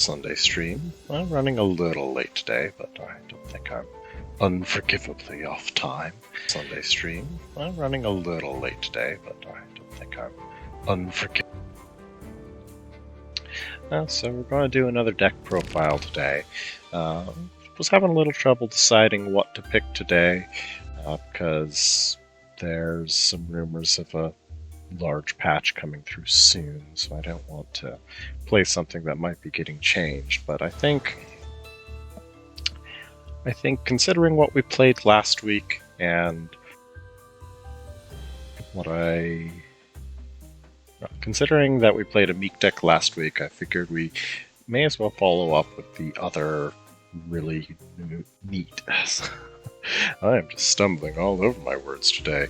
Sunday stream. I'm running a little late today, but I don't think I'm unforgivably off time. Sunday stream. I'm running a little late today, but I don't think I'm unforgivably. So we're going to do another deck profile today. Was having a little trouble deciding what to pick today because there's some rumors of a large patch coming through soon, so I don't want to play something that might be getting changed. But I think considering what we played last week and considering that we played a Meek deck last week, I figured we may as well follow up with the other really neat. I am just stumbling all over my words today.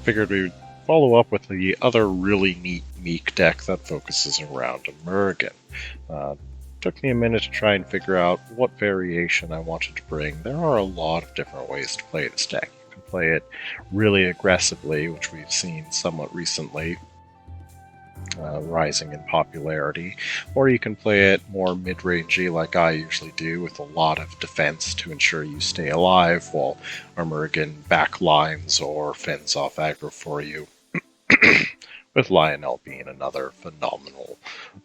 Figured we'd follow up with the other really neat Meek deck that focuses around Amergin. Took me a minute to try and figure out what variation I wanted to bring. There are a lot of different ways to play this deck. You can play it really aggressively, which we've seen somewhat recently, rising in popularity, or you can play it more mid-rangey like I usually do, with a lot of defense to ensure you stay alive while Amergin backlines or fends off aggro for you, with Lionel being another phenomenal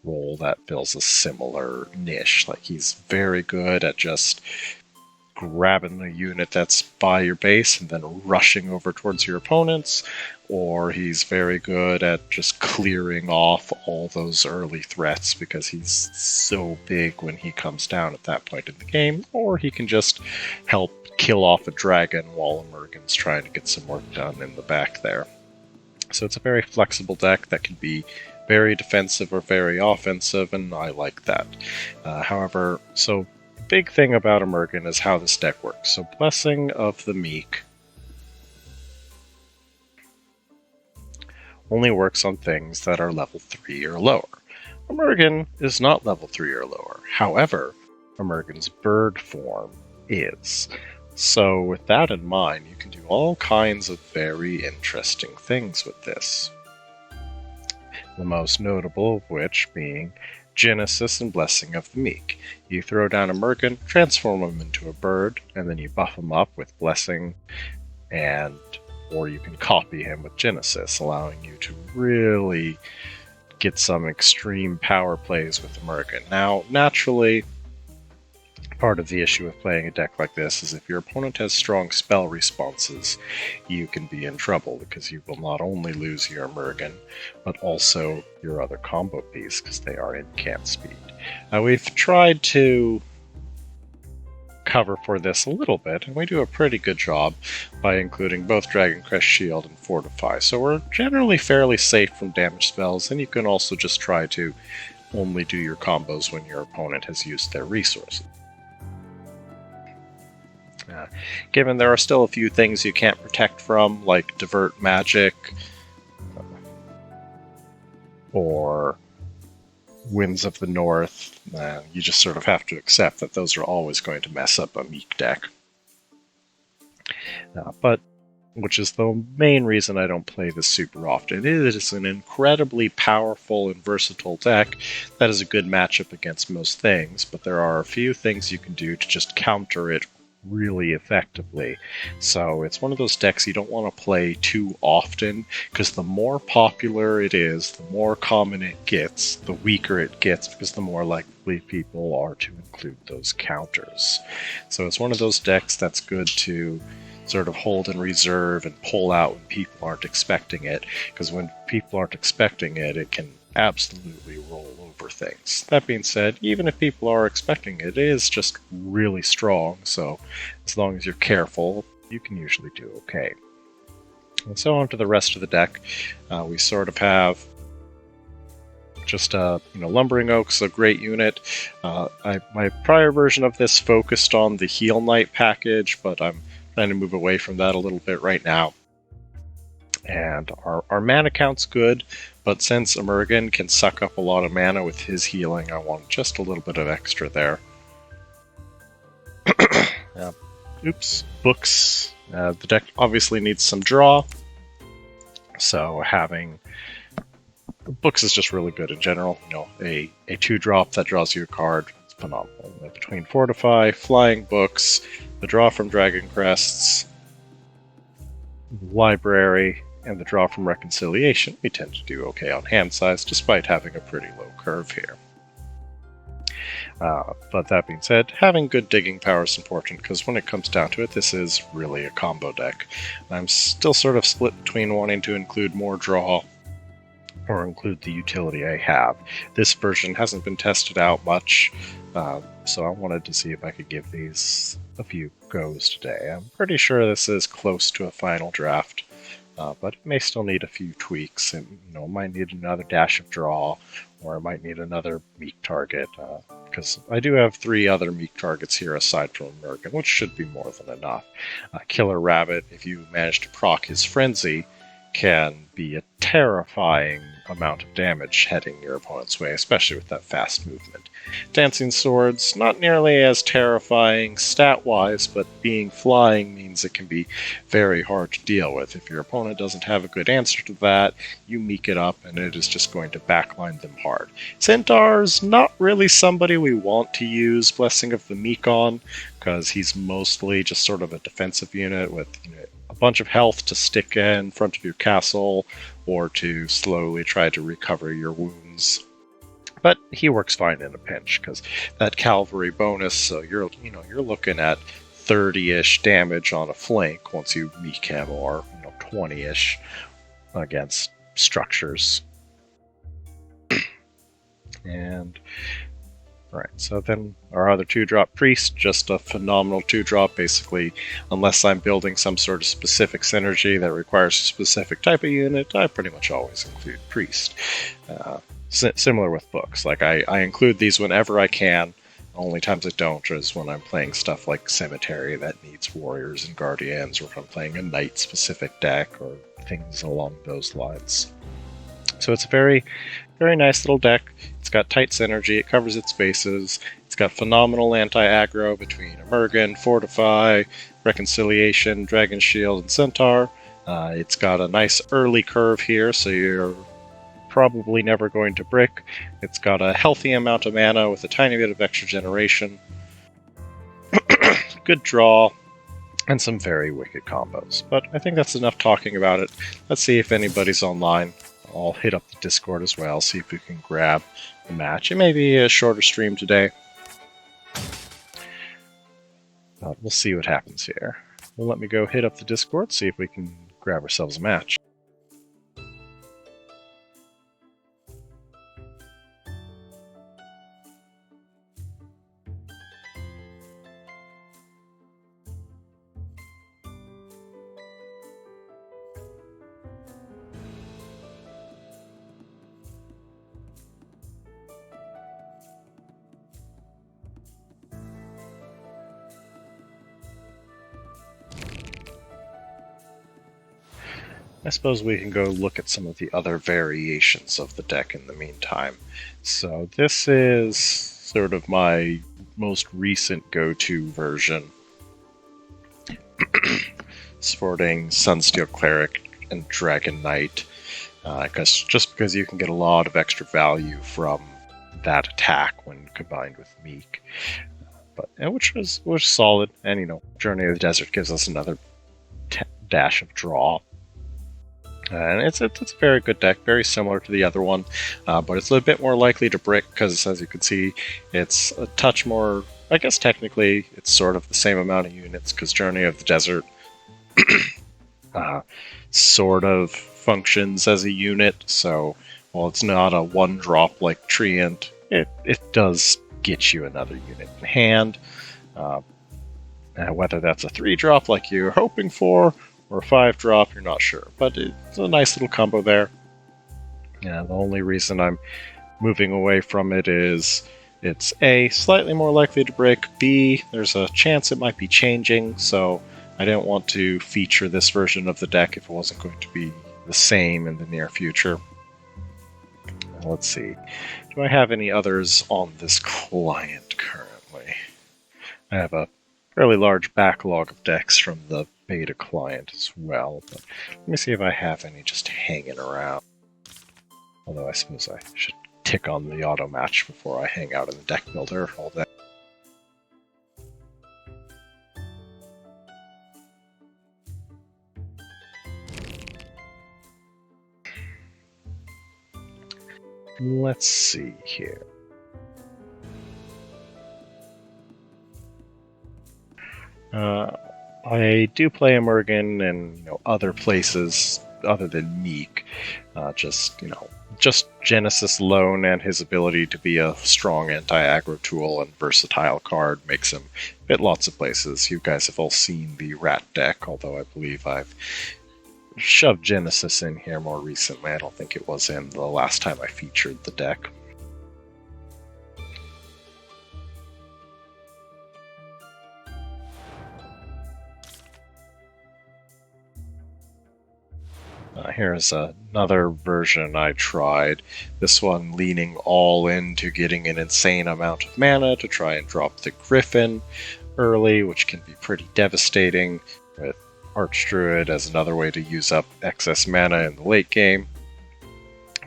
role that fills a similar niche. Like, he's very good at just grabbing the unit that's by your base and then rushing over towards your opponents, or he's very good at just clearing off all those early threats because he's so big when he comes down at that point in the game, or he can just help kill off a dragon while Amergin's trying to get some work done in the back there. So it's a very flexible deck that can be very defensive or very offensive, and I like that. However, so big thing about Amergin is how this deck works. So Blessing of the Meek only works on things that are level 3 or lower. Amergin is not level 3 or lower. However, Amergin's bird form is. So with that in mind, you can do all kinds of very interesting things with this. The most notable of which being Genesis and Blessing of the Meek. You throw down Amergin, transform him into a bird, and then you buff him up with Blessing, or you can copy him with Genesis, allowing you to really get some extreme power plays with Amergin. Now, naturally, part of the issue with playing a deck like this is if your opponent has strong spell responses, you can be in trouble because you will not only lose your Amergin, but also your other combo piece because they are incant speed. We've tried to cover for this a little bit, and we do a pretty good job by including both Dragon Crest Shield and Fortify. So we're generally fairly safe from damage spells, and you can also just try to only do your combos when your opponent has used their resources. Given there are still a few things you can't protect from, like Divert Magic, or Winds of the North, you just sort of have to accept that those are always going to mess up a Meek deck. But, which is the main reason I don't play this super often. It is an incredibly powerful and versatile deck that is a good matchup against most things, but there are a few things you can do to just counter it really effectively. So it's one of those decks you don't want to play too often, because the more popular it is, the more common it gets, the weaker it gets, because the more likely people are to include those counters. So it's one of those decks that's good to sort of hold in reserve and pull out when people aren't expecting it, because when people aren't expecting it, it can absolutely roll over things. That being said, even if people are expecting it, it is just really strong, so as long as you're careful, you can usually do okay. And so on to the rest of the deck. We sort of have just Lumbering Oak's a great unit. My prior version of this focused on the Heal Knight package, but I'm trying to move away from that a little bit right now. And our mana count's good, but since Amergin can suck up a lot of mana with his healing, I want just a little bit of extra there. Oops, books. The deck obviously needs some draw, so having Books is just really good in general. A 2-drop that draws you a card. It's phenomenal. Between Fortify, Flying Books, the draw from Dragon Crests, Library, and the draw from Reconciliation, we tend to do okay on hand size, despite having a pretty low curve here. But that being said, having good digging power is important, because when it comes down to it, this is really a combo deck. I'm still sort of split between wanting to include more draw or include the utility I have. This version hasn't been tested out much, so I wanted to see if I could give these a few goes today. I'm pretty sure this is close to a final draft, but it may still need a few tweaks, and might need another dash of draw, or I might need another Meek target, because I do have 3 other Meek targets here aside from Amergin, which should be more than enough. Killer Rabbit, if you manage to proc his Frenzy, can be a terrifying amount of damage heading your opponent's way, especially with that fast movement. Dancing Swords, not nearly as terrifying stat-wise, but being flying means it can be very hard to deal with. If your opponent doesn't have a good answer to that, you meek it up and it is just going to backline them hard. Centaur's not really somebody we want to use Blessing of the Meek on, because he's mostly just sort of a defensive unit with a bunch of health to stick in front of your castle, or to slowly try to recover your wounds. But he works fine in a pinch, because that cavalry bonus, so you're looking at 30-ish damage on a flank once you meek him, or 20-ish against structures. And right, so then our other 2-drop Priest, just a phenomenal 2-drop, basically, unless I'm building some sort of specific synergy that requires a specific type of unit, I pretty much always include Priest. Similar with books, like I include these whenever I can. Only times I don't is when I'm playing stuff like Cemetery that needs Warriors and Guardians, or if I'm playing a Knight-specific deck, or things along those lines. So it's a very, very nice little deck. It's got tight synergy, it covers its bases, it's got phenomenal anti-aggro between Amergin, Fortify, Reconciliation, Dragon Shield, and Centaur. It's got a nice early curve here, so you're probably never going to brick. It's got a healthy amount of mana with a tiny bit of extra generation, good draw, and some very wicked combos. But I think that's enough talking about it. Let's see if anybody's online. I'll hit up the Discord as well, see if we can grab a match. It may be a shorter stream today, but we'll see what happens here. Well, let me go hit up the Discord, see if we can grab ourselves a match. I suppose we can go look at some of the other variations of the deck in the meantime. So this is sort of my most recent go-to version. Sporting Sunsteel Cleric and Dragon Knight, because you can get a lot of extra value from that attack when combined with Meek. But which was solid, and Journey of the Desert gives us another dash of draw. And it's a very good deck, very similar to the other one, but it's a bit more likely to brick because, as you can see, it's a touch more. I guess technically it's sort of the same amount of units, because Journey of the Desert sort of functions as a unit. So while it's not a 1-drop like Treant, it does get you another unit in hand. Whether that's a 3-drop like you're hoping for, or a 5-drop, you're not sure. But it's a nice little combo there. Yeah, the only reason I'm moving away from it is it's A, slightly more likely to break, B, there's a chance it might be changing, so I didn't want to feature this version of the deck if it wasn't going to be the same in the near future. Let's see. Do I have any others on this client currently? I have a fairly large backlog of decks from the beta client as well, but let me see if I have any just hanging around. Although I suppose I should tick on the auto match before I hang out in the deck builder all day. Let's see here. I do play Amergin in other places other than Meek. Just Genesis alone and his ability to be a strong anti-aggro tool and versatile card makes him fit lots of places. You guys have all seen the Rat deck, although I believe I've shoved Genesis in here more recently. I don't think it was in the last time I featured the deck. Here's another version I tried. This one leaning all into getting an insane amount of mana to try and drop the Griffin early, which can be pretty devastating, with Archdruid as another way to use up excess mana in the late game.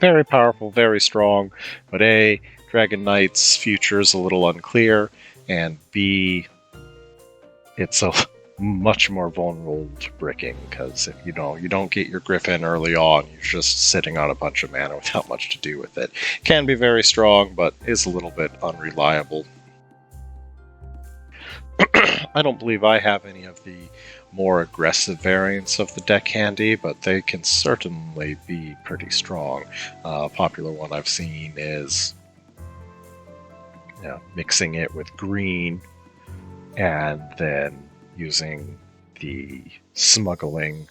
Very powerful, very strong, but A, Dragon Knight's future is a little unclear, and B, it's a much more vulnerable to bricking, because if you don't get your Griffin early on, you're just sitting on a bunch of mana without much to do with it. Can be very strong, but is a little bit unreliable. I don't believe I have any of the more aggressive variants of the deck handy, but they can certainly be pretty strong. A popular one I've seen is mixing it with green and then using the smuggling,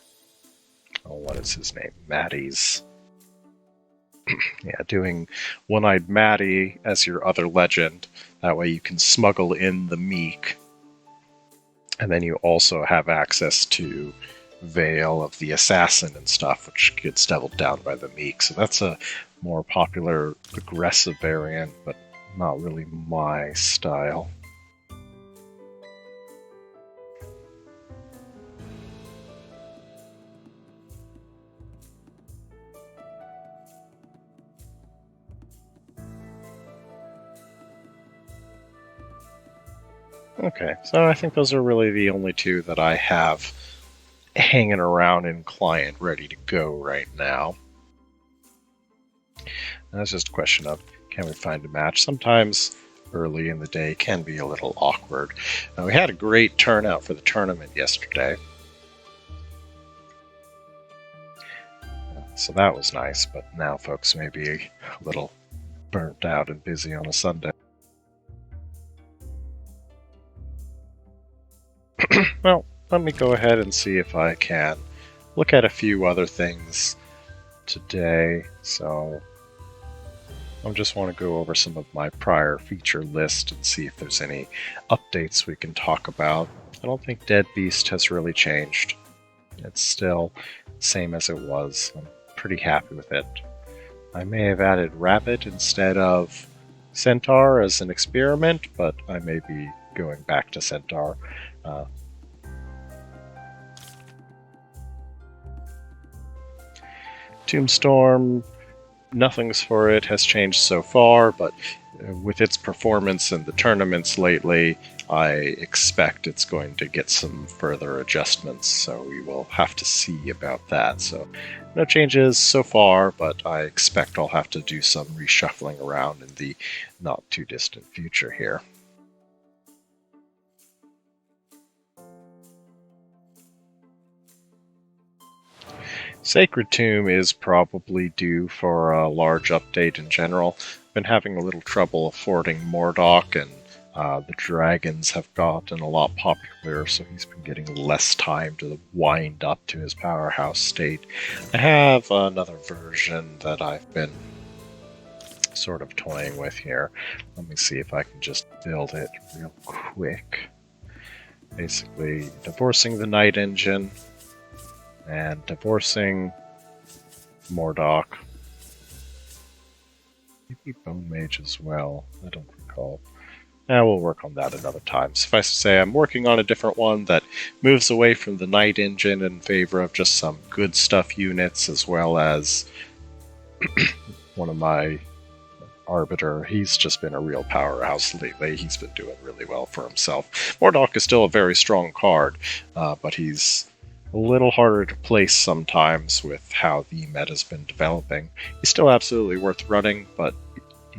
what is his name? Maddie's. Doing One-Eyed Maddie as your other legend. That way you can smuggle in the Meek. And then you also have access to Veil of the Assassin and stuff, which gets doubled down by the Meek. So that's a more popular aggressive variant, but not really my style. Okay, so I think those are really the only two that I have hanging around in client ready to go right now. And that's just a question of, can we find a match? Sometimes early in the day can be a little awkward. Now, we had a great turnout for the tournament yesterday, so that was nice, but now folks may be a little burnt out and busy on a Sunday. Well, let me go ahead and see if I can look at a few other things today. So I just want to go over some of my prior feature list and see if there's any updates we can talk about. I don't think Dead Beast has really changed. It's still the same as it was. I'm pretty happy with it. I may have added Rabbit instead of Centaur as an experiment, but I may be going back to Centaur. Tombstorm, nothing's for it has changed so far, but with its performance in the tournaments lately, I expect it's going to get some further adjustments, so we will have to see about that. So no changes so far, but I expect I'll have to do some reshuffling around in the not too distant future here. Sacred Tomb is probably due for a large update in general. I've been having a little trouble affording Mordok, and the dragons have gotten a lot popular, so he's been getting less time to wind up to his powerhouse state. I have another version that I've been sort of toying with here. Let me see if I can just build it real quick. Basically, divorcing the Night Engine and divorcing Mordok. Maybe Bone Mage as well. I don't recall. We'll work on that another time. Suffice to say, I'm working on a different one that moves away from the Night Engine in favor of just some good stuff units, as well as one of my Arbiter. He's just been a real powerhouse lately. He's been doing really well for himself. Mordok is still a very strong card, but he's a little harder to place sometimes with how the meta's been developing. He's still absolutely worth running, but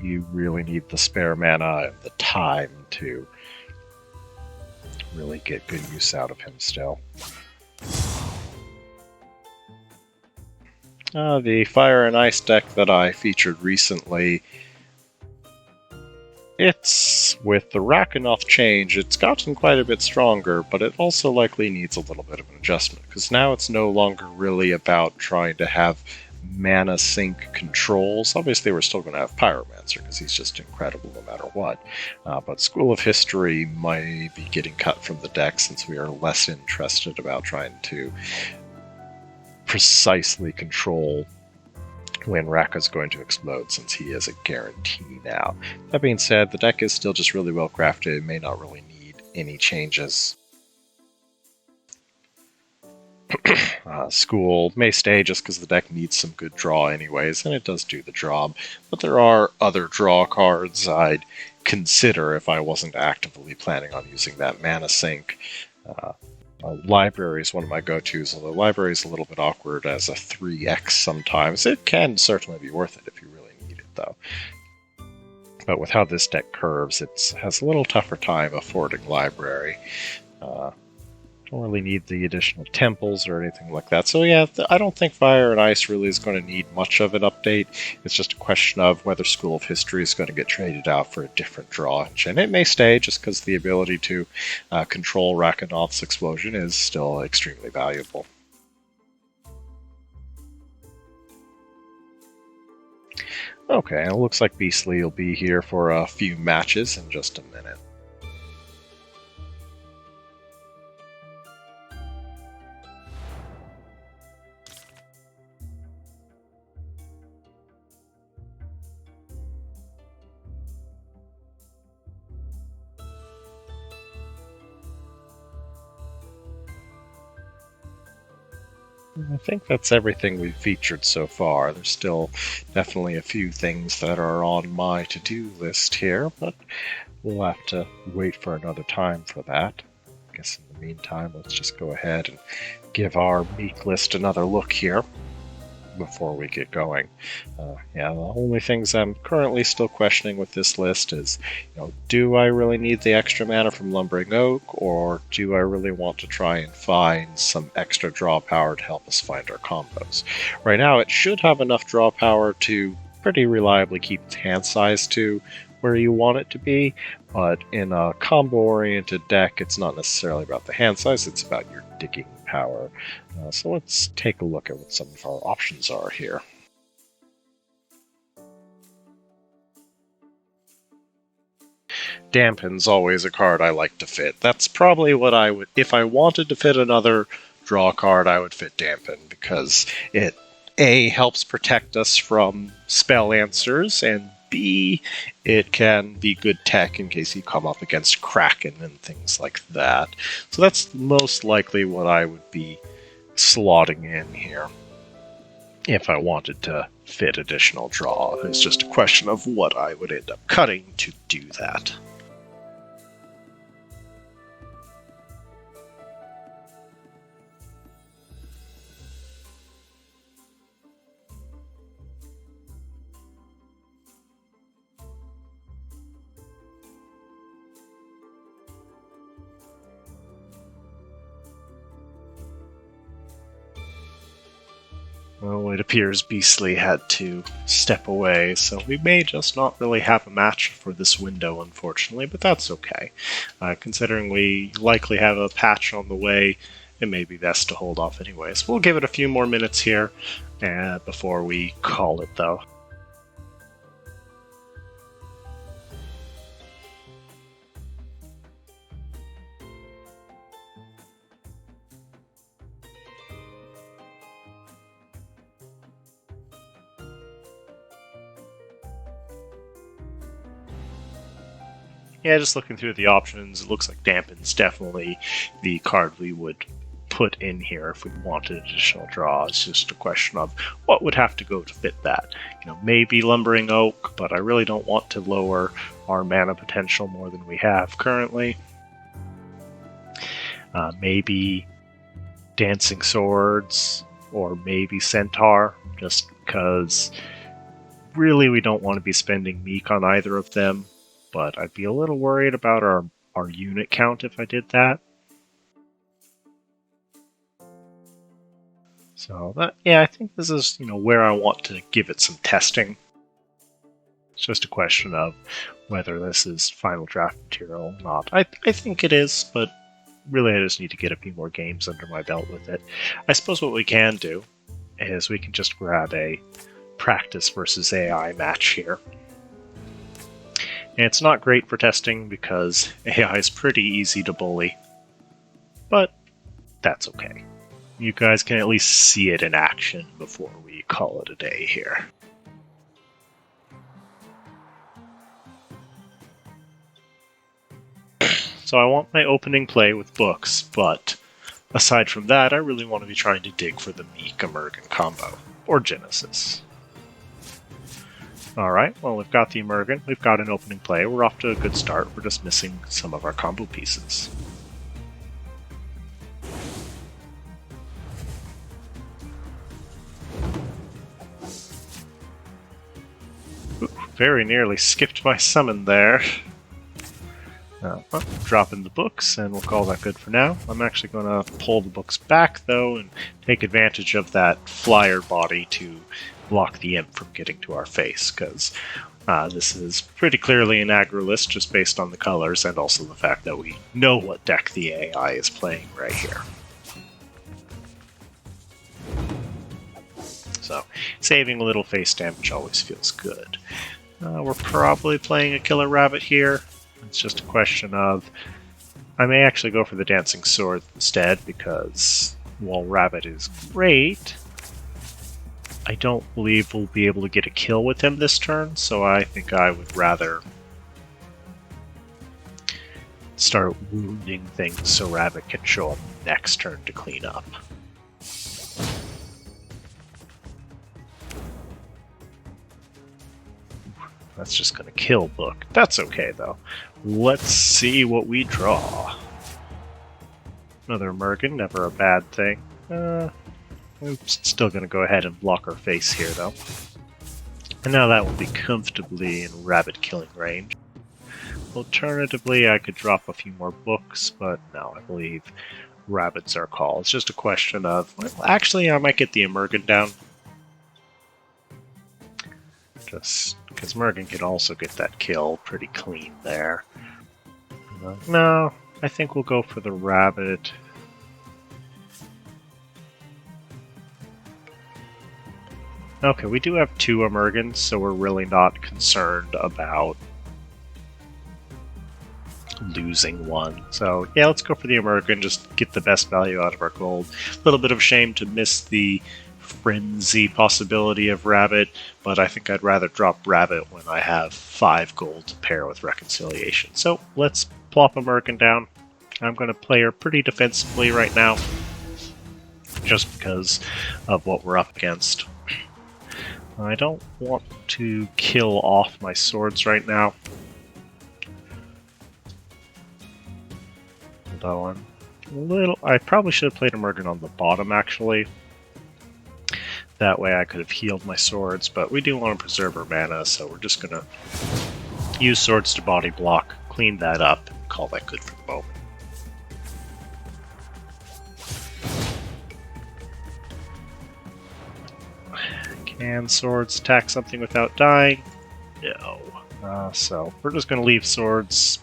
you really need the spare mana and the time to really get good use out of him still. The Fire and Ice deck that I featured recently, it's, with the Rakanoth change, it's gotten quite a bit stronger, but it also likely needs a little bit of an adjustment, because now it's no longer really about trying to have mana sink controls. Obviously, we're still going to have Pyromancer, because he's just incredible no matter what, but School of History might be getting cut from the deck, since we are less interested about trying to precisely control when Raka's going to explode, since he is a guarantee now. That being said, the deck is still just really well crafted. It may not really need any changes. School may stay just because the deck needs some good draw anyways, and it does do the job, but there are other draw cards I'd consider if I wasn't actively planning on using that mana sink. Library is one of my go-tos, although library is a little bit awkward as a 3x sometimes. It can certainly be worth it if you really need it, though. But with how this deck curves, it has a little tougher time affording library. Don't really need the additional temples or anything like that. So yeah, I don't think Fire and Ice really is going to need much of an update. It's just a question of whether School of History is going to get traded out for a different draw engine. It may stay just because the ability to control Rakanoth's explosion is still extremely valuable. Okay, it looks like Beastly will be here for a few matches in just a minute. I think that's everything we've featured so far. There's still definitely a few things that are on my to-do list here, but we'll have to wait for another time for that. I guess in the meantime, let's just go ahead and give our Meek list another look here before we get going. Yeah, the only things I'm currently still questioning with this list is, do I really need the extra mana from Lumbering Oak, or do I really want to try and find some extra draw power to help us find our combos? Right now, it should have enough draw power to pretty reliably keep its hand size to where you want it to be, but in a combo-oriented deck, it's not necessarily about the hand size, it's about your digging power. So let's take a look at what some of our options are here. Dampen's always a card I like to fit. That's probably what I would, if I wanted to fit another draw card, I would fit Dampen, because it A, helps protect us from spell answers, and B, it can be good tech in case you come up against Kraken and things like that. So that's most likely what I would be slotting in here if I wanted to fit additional draw. It's just a question of what I would end up cutting to do that. Well, it appears Beastly had to step away, so we may just not really have a match for this window, unfortunately, but that's okay. Considering we likely have a patch on the way, it may be best to hold off anyways. We'll give it a few more minutes here before we call it, though. Yeah, just looking through the options, it looks like Dampen's definitely the card we would put in here if we wanted additional draw. It's just a question of what would have to go to fit that. Maybe Lumbering Oak, but I really don't want to lower our mana potential more than we have currently. Maybe Dancing Swords, or maybe Centaur, just because really we don't want to be spending Meek on either of them, but I'd be a little worried about our unit count if I did that. So I think this is where I want to give it some testing. It's just a question of whether this is final draft material or not. I think it is, but really I just need to get a few more games under my belt with it. I suppose what we can do is we can just grab a practice versus AI match here. And it's not great for testing because AI is pretty easy to bully, but that's okay. You guys can at least see it in action before we call it a day here. So I want my opening play with books, but aside from that, I really want to be trying to dig for the Meek Amergin combo, or Genesis. Alright, well we've got the Amergin, we've got an opening play, we're off to a good start, we're just missing some of our combo pieces. Very nearly skipped my summon there. Well, drop in the books, and we'll call that good for now. I'm actually going to pull the books back, though, and take advantage of that flyer body to block the imp from getting to our face, because this is pretty clearly an aggro list just based on the colors, and also the fact that we know what deck the AI is playing right here. So, saving a little face damage always feels good. We're probably playing a Killer Rabbit here. It's just a question of... I may actually go for the Dancing Sword instead, because while Rabbit is great, I don't believe we'll be able to get a kill with him this turn, so I think I would rather start wounding things so Rabbit can show up next turn to clean up. That's just going to kill Book. That's okay, though. Let's see what we draw. Another Amergin, never a bad thing. I'm still going to go ahead and block our face here, though. And now that will be comfortably in rabbit killing range. Alternatively, I could drop a few more books, but no, I believe rabbit's our call. It's just a question of... Well, actually, I might get the Amergin down. Just because Mergen can also get that kill pretty clean there. No, I think we'll go for the rabbit. Okay, we do have two Amergins, so we're really not concerned about losing one. So yeah, let's go for the Amergin, just get the best value out of our gold. A little bit of a shame to miss the frenzy possibility of rabbit, but I think I'd rather drop rabbit when I have 5 gold to pair with reconciliation. So let's plop Amergin down. I'm going to play her pretty defensively right now, just because of what we're up against. I don't want to kill off my swords right now, although I'm a little... I probably should have played Amergin on the bottom, actually. That way I could have healed my swords, but we do want to preserve our mana, so we're just going to use swords to body block, clean that up, and call that good for the moment. Can swords attack something without dying? No. So we're just going to leave swords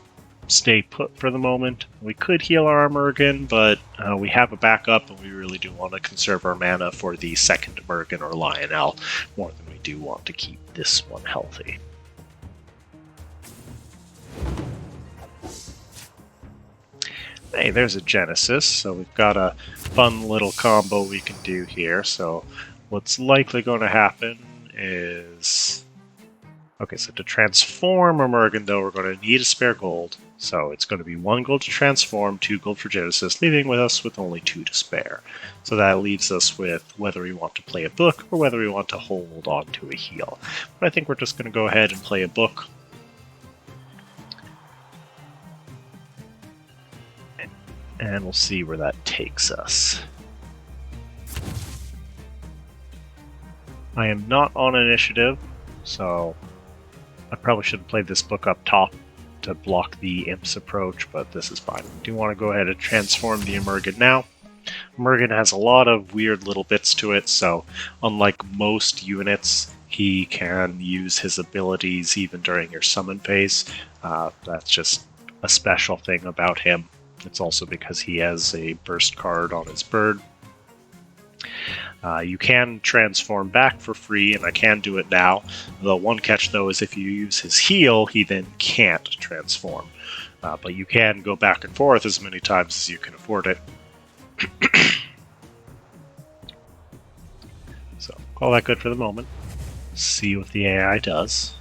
stay put for the moment. We could heal our Amergin, but we have a backup, and we really do want to conserve our mana for the second Amergin or Lionel more than we do want to keep this one healthy. Hey, there's a Genesis, so we've got a fun little combo we can do here. So what's likely going to happen is... Okay, so to transform Amergin, though, we're going to need a spare gold. So it's going to be 1 gold to transform, 2 gold for Genesis, leaving us with only 2 to spare. So that leaves us with whether we want to play a book or whether we want to hold on to a heal. But I think we're just going to go ahead and play a book. And we'll see where that takes us. I am not on initiative, so I probably should have played this book up top to block the Imp's approach, but this is fine. I do want to go ahead and transform the Amergin now. Amergin has a lot of weird little bits to it, so unlike most units, he can use his abilities even during your summon phase. That's just a special thing about him. It's also because he has a burst card on his bird. You can transform back for free, and I can do it now. The one catch, though, is if you use his heal, he then can't transform. But you can go back and forth as many times as you can afford it. So, call that good for the moment. See what the AI does.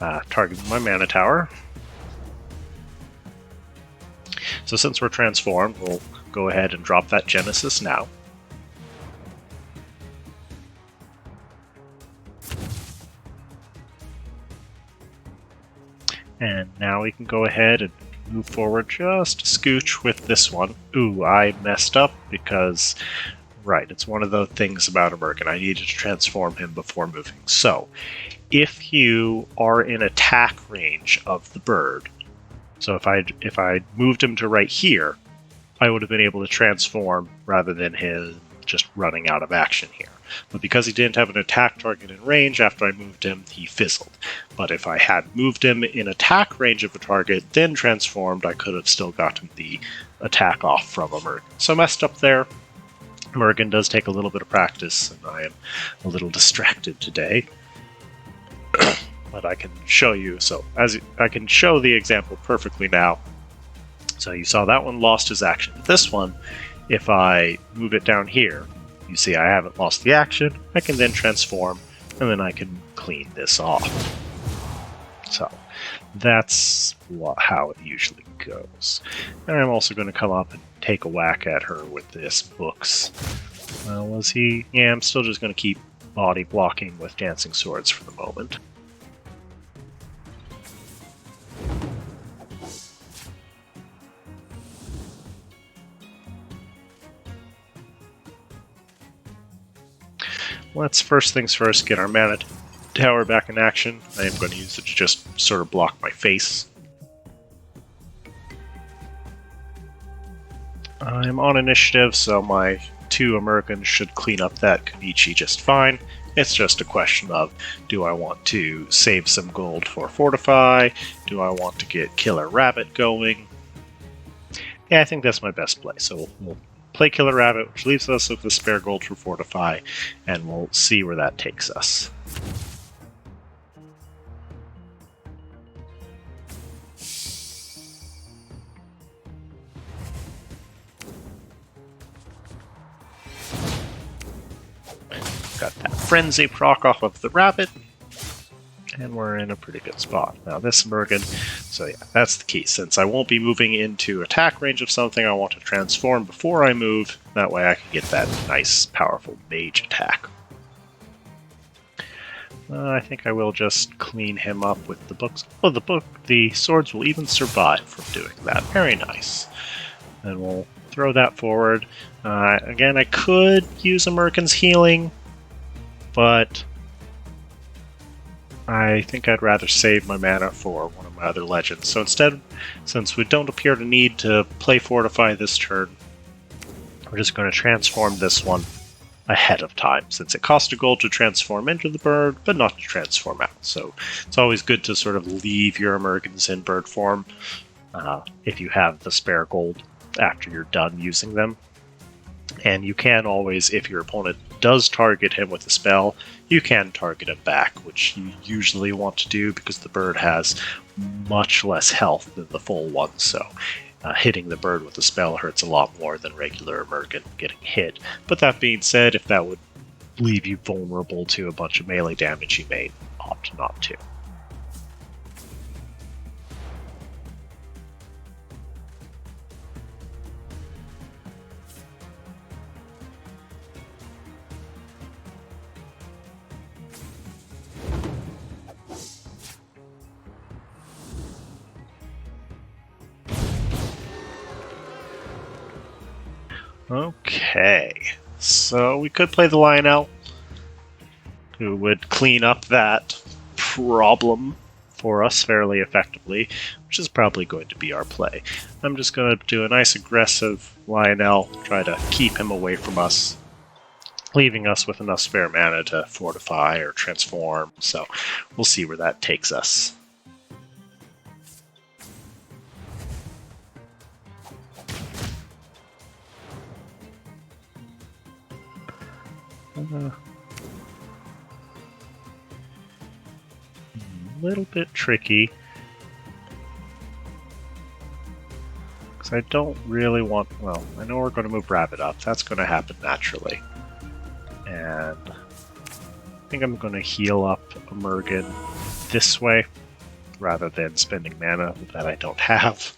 Targeting my mana tower. So since we're transformed, we'll go ahead and drop that Genesis now. And now we can go ahead and move forward just a scooch with this one. Ooh, I messed up because, right, it's one of the things about Amergin. I needed to transform him before moving. So, if you are in attack range of the bird, so if I moved him to right here, I would have been able to transform rather than him just running out of action here. But because he didn't have an attack target in range after I moved him, he fizzled. But if I had moved him in attack range of a target, then transformed, I could have still gotten the attack off from Amergin. So messed up there. Amergin does take a little bit of practice, and I am a little distracted today. But I can show you, so I can show the example perfectly now. So you saw that one lost his action. This one, if I move it down here, you see I haven't lost the action. I can then transform, and then I can clean this off. So that's how it usually goes. And I'm also going to come up and take a whack at her with this books. Was he? Yeah, I'm still just going to keep body blocking with dancing swords for the moment. Let's first things first get our mana tower back in action. I am going to use it to just sort of block my face. I'm on initiative, so my 2 Amergins should clean up that Konichi just fine. It's just a question of, do I want to save some gold for Fortify? Do I want to get Killer Rabbit going? Yeah, I think that's my best play, so we'll play Killer Rabbit, which leaves us with the spare gold for Fortify, and we'll see where that takes us. Got that Frenzy proc off of the Rabbit, and we're in a pretty good spot. Now this Amergin, so yeah, that's the key. Since I won't be moving into attack range of something, I want to transform before I move. That way I can get that nice, powerful mage attack. I think I will just clean him up with the books. Oh, the swords will even survive from doing that. Very nice. And we'll throw that forward. Again, I could use Amergin's healing, but I think I'd rather save my mana for one of my other legends. So instead, since we don't appear to need to play Fortify this turn, we're just going to transform this one ahead of time, since it costs a gold to transform into the bird, but not to transform out. So it's always good to sort of leave your Amergins in bird form if you have the spare gold after you're done using them. And you can always, if your opponent does target him with a spell, you can target him back, which you usually want to do because the bird has much less health than the full one, so hitting the bird with a spell hurts a lot more than regular Amergin getting hit. But that being said, if that would leave you vulnerable to a bunch of melee damage, you may opt not to. Okay, so we could play the Lionel, who would clean up that problem for us fairly effectively, which is probably going to be our play. I'm just going to do a nice aggressive Lionel, try to keep him away from us, leaving us with enough spare mana to fortify or transform, so we'll see where that takes us. A little bit tricky, because I don't really want... Well, I know we're going to move Rabbit up. That's going to happen naturally. And I think I'm going to heal up Amergin this way, rather than spending mana that I don't have.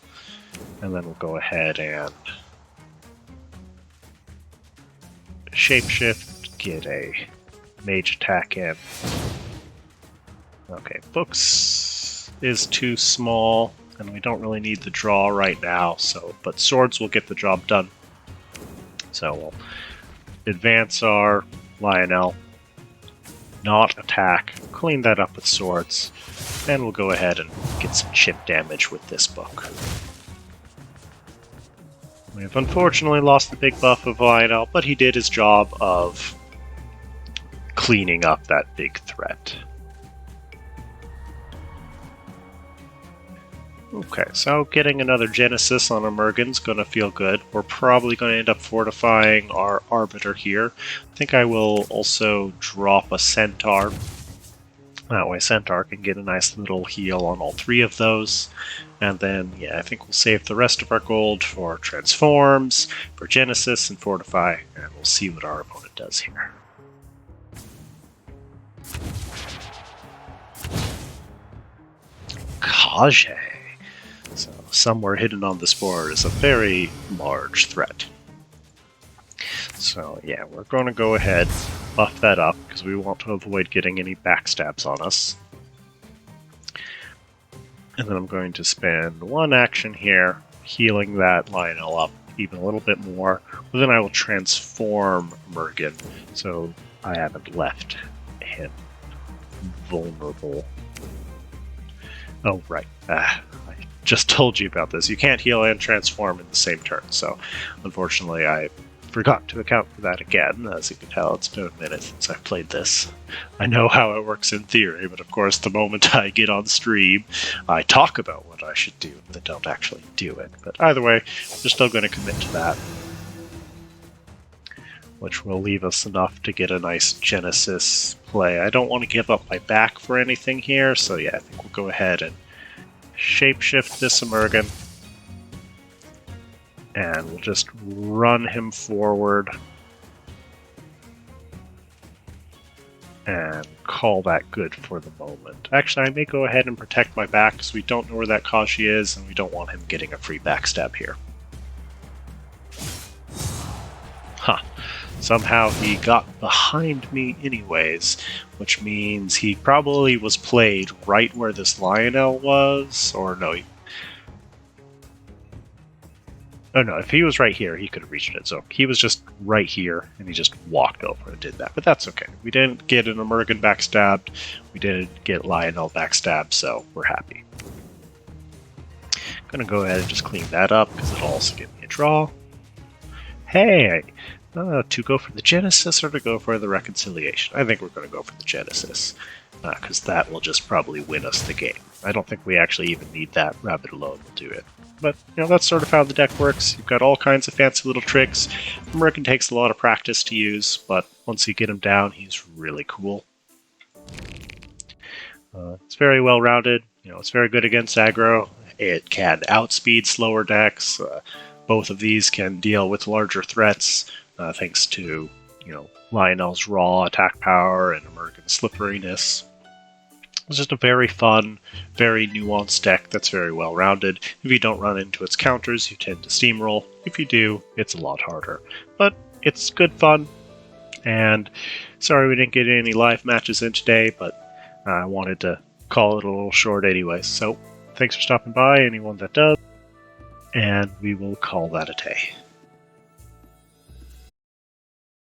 And then we'll go ahead and shapeshift, get a mage attack in. Okay, books is too small, and we don't really need the draw right now, but swords will get the job done. So we'll advance our Lionel, not attack, clean that up with swords, and we'll go ahead and get some chip damage with this book. We have unfortunately lost the big buff of Lionel, but he did his job of cleaning up that big threat. Okay, so getting another Genesis on Amergin's going to feel good. We're probably going to end up fortifying our Arbiter here. I think I will also drop a Centaur. That way Centaur can get a nice little heal on all three of those. And then, yeah, I think we'll save the rest of our gold for Transforms, for Genesis, and Fortify, and we'll see what our opponent does here. Kage. So somewhere hidden on this board is a very large threat. So yeah, we're going to go ahead, buff that up, because we want to avoid getting any backstabs on us. And then I'm going to spend one action here, healing that Lionel up even a little bit more. But then I will transform Amergin, so I haven't left him vulnerable. Oh, right. I just told you about this. You can't heal and transform in the same turn, so unfortunately I forgot to account for that again. As you can tell, it's been a minute since I've played this. I know how it works in theory, but of course the moment I get on stream, I talk about what I should do, but don't actually do it. But either way, we're still going to commit to that, which will leave us enough to get a nice Genesis play. I don't want to give up my back for anything here, so yeah, I think we'll go ahead and shapeshift this Amergin, and we'll just run him forward and call that good for the moment. Actually, I may go ahead and protect my back because we don't know where that Kashi is, and we don't want him getting a free backstab here. Huh. Somehow he got behind me anyways, which means he probably was played right where this Lionel was, or no, oh no, if he was right here, he could have reached it. So he was just right here, and he just walked over and did that. But that's okay. We didn't get an Amergin backstabbed. We didn't get Lionel backstabbed, so we're happy. Gonna go ahead and just clean that up, because it'll also give me a draw. Hey! To go for the Genesis or to go for the Reconciliation? I think we're going to go for the Genesis, because that will just probably win us the game. I don't think we actually even need that. Rabbit alone will do it. But, you know, that's sort of how the deck works. You've got all kinds of fancy little tricks. Amergin takes a lot of practice to use, but once you get him down, he's really cool. It's very well-rounded. You know, it's very good against aggro. It can outspeed slower decks. Both of these can deal with larger threats, thanks to, you know, Lionel's raw attack power and Amergin's slipperiness. It's just a very fun, very nuanced deck that's very well-rounded. If you don't run into its counters, you tend to steamroll. If you do, it's a lot harder. But it's good fun, and sorry we didn't get any live matches in today, but I wanted to call it a little short anyway. So, thanks for stopping by, anyone that does, and we will call that a day.